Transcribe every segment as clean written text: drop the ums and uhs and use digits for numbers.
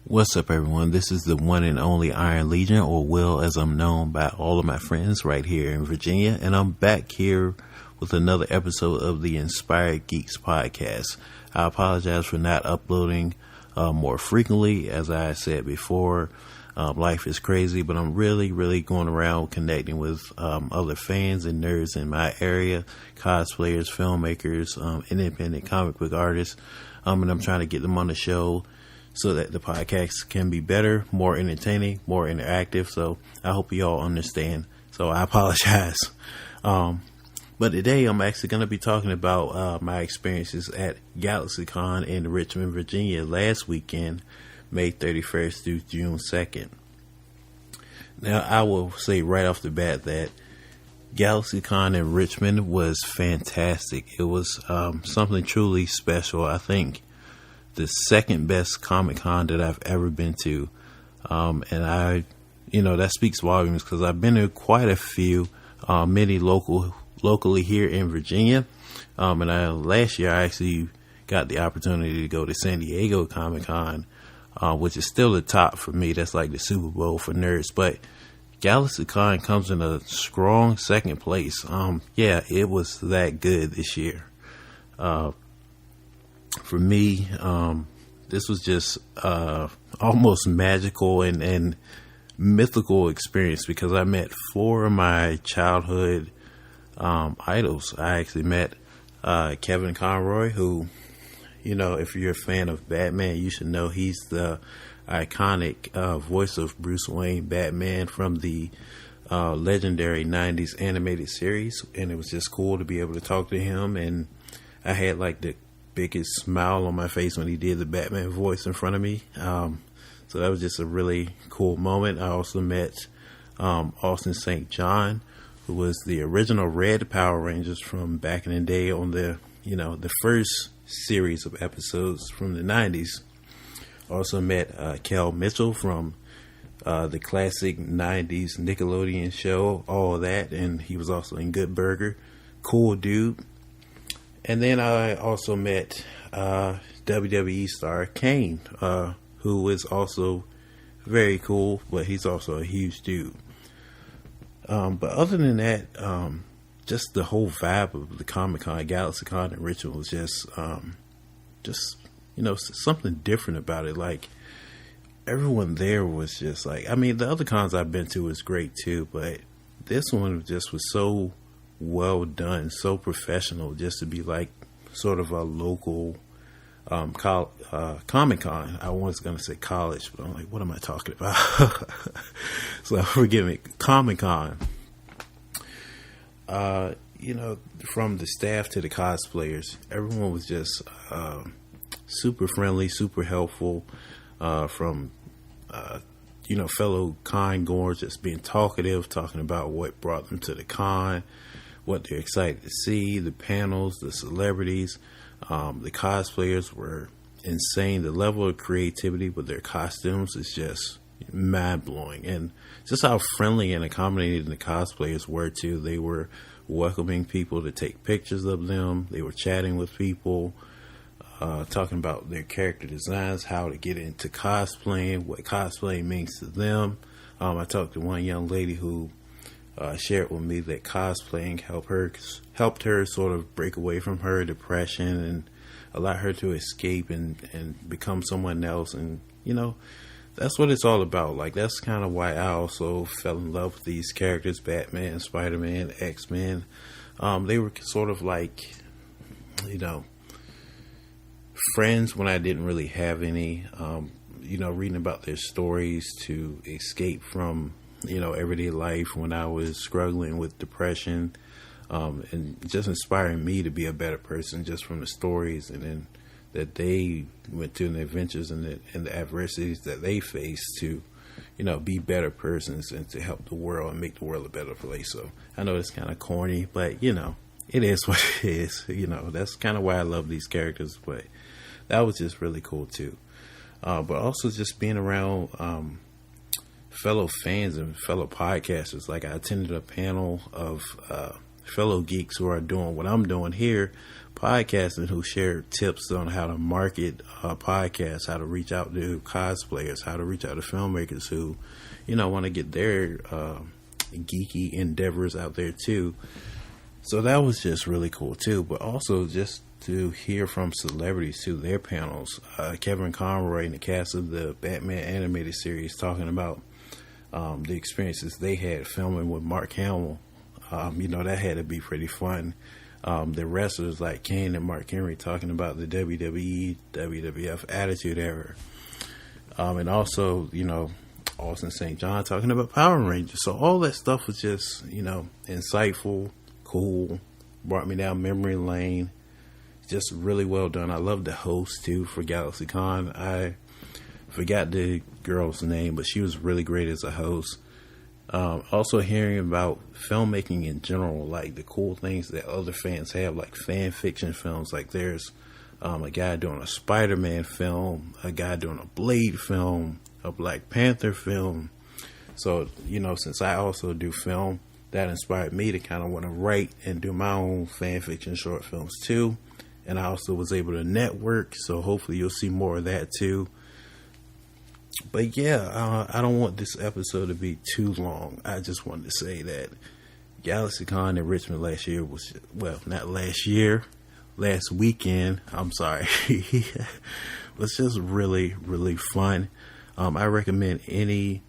What's up, everyone? This is the one and only Iron Legion, or Will, as I'm known by all of my friends right here in Virginia. And I'm back here with another episode of the Inspired Geeks Podcast. I apologize for not uploading more frequently. As I said before, life is crazy, but I'm really going around connecting with other fans and nerds in my area, cosplayers, filmmakers, independent comic book artists, and I'm trying to get them on the show so that the podcast can be better, more entertaining, more interactive. So I hope you all understand. So I apologize. But today I'm actually going to be talking about my experiences at GalaxyCon in Richmond, Virginia last weekend, May 31st through June 2nd. Now, I will say right off the bat that GalaxyCon in Richmond was fantastic. It was something truly special. I think the second best Comic-Con that I've ever been to. And that speaks volumes because I've been to quite a few, many locally here in Virginia. Last year I actually got the opportunity to go to San Diego Comic-Con, which is still the top for me. That's like the Super Bowl for nerds. But GalaxyCon comes in a strong second place. It was that good this year. For me, this was just almost magical and mythical experience because I met four of my childhood idols. I actually met Kevin Conroy, who, if you're a fan of Batman, you should know he's the iconic voice of Bruce Wayne, Batman, from the legendary 90s animated series. And it was just cool to be able to talk to him. And I had like the biggest smile on my face when he did the Batman voice in front of me. So that was just a really cool moment. I also met Austin St. John, who was the original Red Power Rangers from back in the day on the first series of episodes from the 90s. Also met Kel Mitchell from the classic 90s Nickelodeon show, All That, and he was also in Good Burger. Cool dude. And then I also met WWE star Kane, who is also very cool, but he's also a huge dude. But other than that, just the whole vibe of the Comic-Con, GalaxyCon in Richmond was just something different about it. Like, everyone there was just like, the other cons I've been to was great too, but this one just was so well done, so professional, just to be like sort of a local Comic-Con. I was going to say college, but I'm like, what am I talking about? So forgive me. Comic-Con. From the staff to the cosplayers, everyone was just super friendly, super helpful. From fellow con goers, just being talkative, talking about what brought them to the con, what they're excited to see, the panels, the celebrities. The cosplayers were insane. The level of creativity with their costumes is just mind-blowing. And just how friendly and accommodating the cosplayers were, too. They were welcoming people to take pictures of them. They were chatting with people, talking about their character designs, how to get into cosplaying, what cosplay means to them. I talked to one young lady who shared with me that cosplaying helped her sort of break away from her depression and allow her to escape and become someone else. And that's what it's all about. Like, that's kind of why I also fell in love with these characters: Batman, Spider-Man, X-Men. They were sort of like friends when I didn't really have any. Reading about their stories to escape from everyday life when I was struggling with depression, and just inspiring me to be a better person just from the stories and then that they went through, and the adventures and the adversities that they faced to, be better persons and to help the world and make the world a better place. So I know it's kind of corny, but it is what it is. That's kind of why I love these characters. But that was just really cool too. But also just being around fellow fans and fellow podcasters. Like, I attended a panel of fellow geeks who are doing what I'm doing here, podcasting, who share tips on how to market podcasts, how to reach out to cosplayers, how to reach out to filmmakers who, want to get their geeky endeavors out there too. So that was just really cool too. But also just to hear from celebrities too, their panels. Kevin Conroy and the cast of the Batman animated series talking about the experiences they had filming with Mark Hamill. That had to be pretty fun. The wrestlers like Kane and Mark Henry talking about the WWE, WWF Attitude Era. And also, Austin St. John talking about Power Rangers. So all that stuff was just, insightful, cool, brought me down memory lane. Just really well done. I love the host too for GalaxyCon. I forgot the girl's name, but she was really great as a host. Also hearing about filmmaking in general, like the cool things that other fans have, like fan fiction films. Like there's a guy doing a Spider-Man film, a guy doing a Blade film, a Black Panther film. So, since I also do film, that inspired me to kind of want to write and do my own fan fiction short films too. And I also was able to network, so hopefully you'll see more of that too. But yeah, I don't want this episode to be too long. I just wanted to say that GalaxyCon in Richmond last year was, not last year, last weekend, I'm sorry, was just really, really fun. I recommend any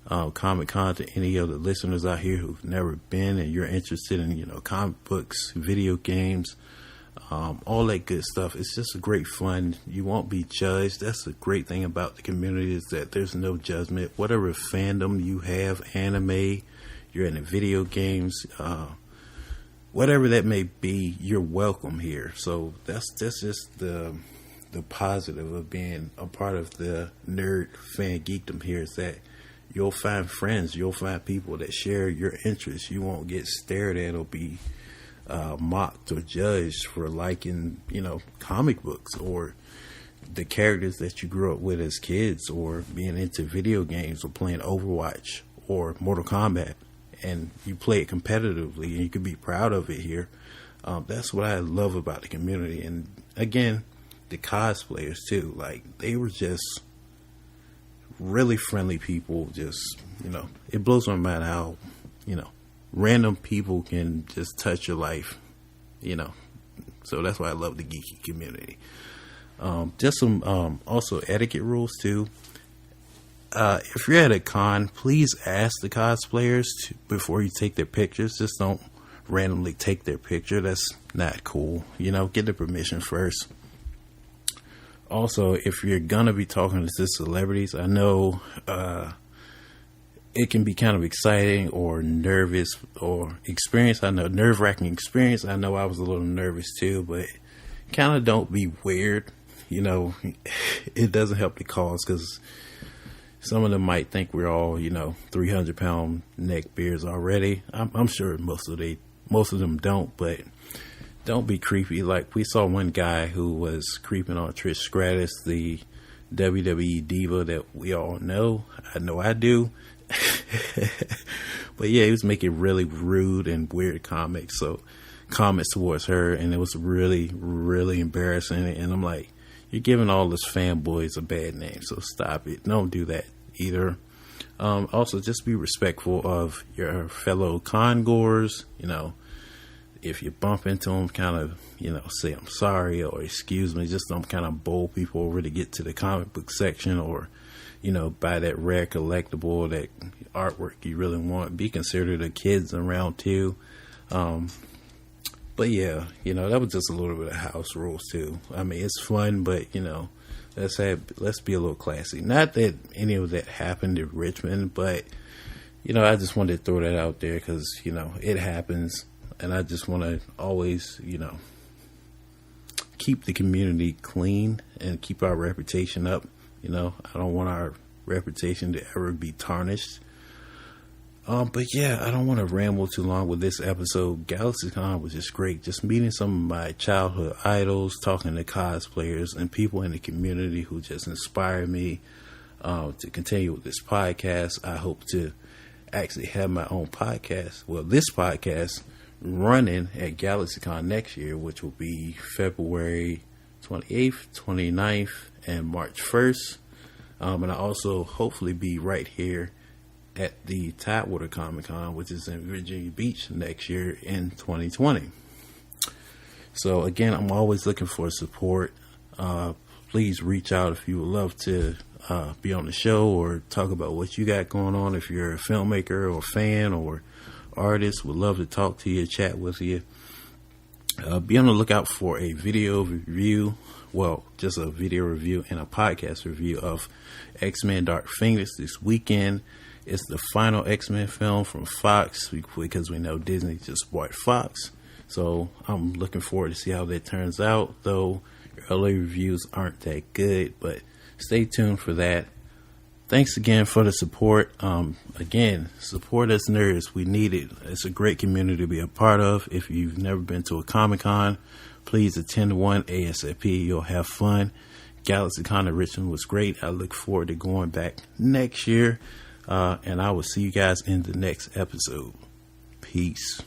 Comic-Con to any of the listeners out here who've never been and you're interested in, comic books, video games, all that good stuff. It's just a great fun. You won't be judged. That's the great thing about the community, is that there's no judgment. Whatever fandom you have, anime, you're in the video games, whatever that may be, you're welcome here. So that's just the positive of being a part of the nerd fan geekdom here, is that you'll find friends, you'll find people that share your interests. You won't get stared at or be mocked or judged for liking, comic books or the characters that you grew up with as kids, or being into video games or playing Overwatch or Mortal Kombat, and you play it competitively and you can be proud of it here. That's what I love about the community. And again, the cosplayers too, like they were just really friendly people. Just, it blows my mind how, random people can just touch your life, so that's why I love the geeky community. Just some also etiquette rules too. If you're at a con, please ask the cosplayers before you take their pictures. Just don't randomly take their picture. That's not cool. Get the permission first. Also, if you're gonna be talking to celebrities, I know it can be kind of exciting or nervous or experience. I know, nerve-wracking experience. I know I was a little nervous too, but kind of don't be weird. It doesn't help the cause, because some of them might think we're all, 300-pound neck beards already. I'm sure most of them don't, but don't be creepy. Like we saw one guy who was creeping on Trish Stratus, the WWE diva that we all know. I know I do. But yeah, he was making really rude and weird comments towards her, and it was really, really embarrassing. And I'm like, you're giving all this fanboys a bad name, so stop it. Don't do that either. Also, just be respectful of your fellow con-goers. If you bump into them, kind of, say I'm sorry or excuse me. Just don't kind of bowl people over to get to the comic book section, or buy that rare collectible, that artwork you really want. Be considerate of kids around too. But yeah, that was just a little bit of house rules too. I mean, it's fun, but let's be a little classy. Not that any of that happened in Richmond, but I just wanted to throw that out there because it happens, and I just want to always keep the community clean and keep our reputation up. I don't want our reputation to ever be tarnished. But yeah, I don't want to ramble too long with this episode. GalaxyCon was just great. Just meeting some of my childhood idols, talking to cosplayers and people in the community who just inspired me to continue with this podcast. I hope to actually have my own podcast. Well, this podcast, running at GalaxyCon next year, which will be February 28th, 29th, and March 1st. And I'll also hopefully be right here at the Tidewater Comic Con, which is in Virginia Beach next year in 2020. So again, I'm always looking for support. Please reach out if you would love to be on the show or talk about what you got going on. If you're a filmmaker or fan or artist, would love to talk to you, chat with you. Be on the lookout for a video review. Well, just a video review and a podcast review of X-Men Dark Phoenix this weekend. It's the final X-Men film from Fox because we know Disney just bought Fox. So I'm looking forward to see how that turns out, though early reviews aren't that good, but stay tuned for that. Thanks again for the support. Again, support us nerds. We need it. It's a great community to be a part of. If you've never been to a Comic-Con, please attend one ASAP. You'll have fun. GalaxyCon in Richmond was great. I look forward to going back next year. And I will see you guys in the next episode. Peace.